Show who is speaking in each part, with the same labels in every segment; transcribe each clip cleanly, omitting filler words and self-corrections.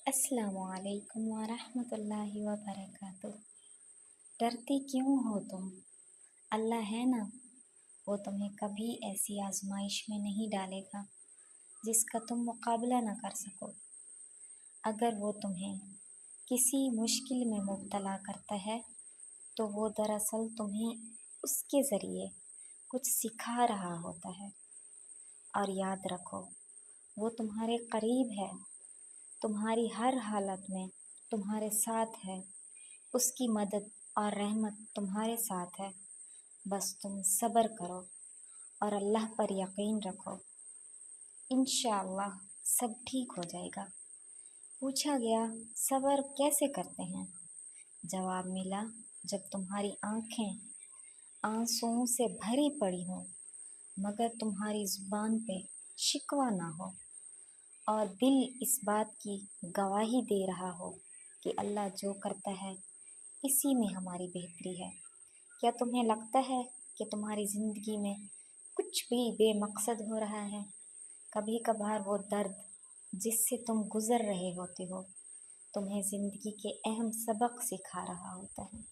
Speaker 1: अस्सलाम वालेकुम वरहमतुल्लाहि वबरकातुह। डरती क्यों हो तुम? अल्लाह है ना, वो तुम्हें कभी ऐसी आजमाइश में नहीं डालेगा जिसका तुम मुकाबला न कर सको। अगर वो तुम्हें किसी मुश्किल में मुब्तला करता है तो वो दरअसल तुम्हें उसके ज़रिए कुछ सिखा रहा होता है। और याद रखो, वो तुम्हारे करीब है, तुम्हारी हर हालत में तुम्हारे साथ है। उसकी मदद और रहमत तुम्हारे साथ है। बस तुम सब्र करो और अल्लाह पर यकीन रखो। इंशाअल्लाह सब ठीक हो जाएगा। पूछा गया, सब्र कैसे करते हैं? जवाब मिला, जब तुम्हारी आंखें आंसुओं से भरी पड़ी हों मगर तुम्हारी ज़ुबान पे शिकवा ना हो और दिल इस बात की गवाही दे रहा हो कि अल्लाह जो करता है इसी में हमारी बेहतरी है। क्या तुम्हें लगता है कि तुम्हारी ज़िंदगी में कुछ भी बेमकसद हो रहा है? कभी कभार वो दर्द जिससे तुम गुज़र रहे होते हो तुम्हें ज़िंदगी के अहम सबक सिखा रहा होता है।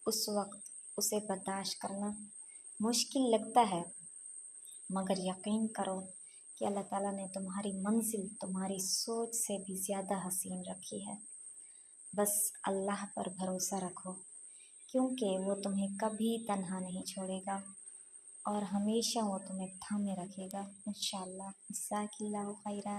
Speaker 1: उस वक्त उसे बर्दाश्त करना मुश्किल लगता है, मगर यकीन करो कि अल्लाह ताला ने तुम्हारी मंजिल तुम्हारी सोच से भी ज़्यादा हसीन रखी है। बस अल्लाह पर भरोसा रखो, क्योंकि वो तुम्हें कभी तन्हा नहीं छोड़ेगा और हमेशा वो तुम्हें थामे रखेगा इंशाअल्लाह। जज़ाकिल्लाहु खैरा।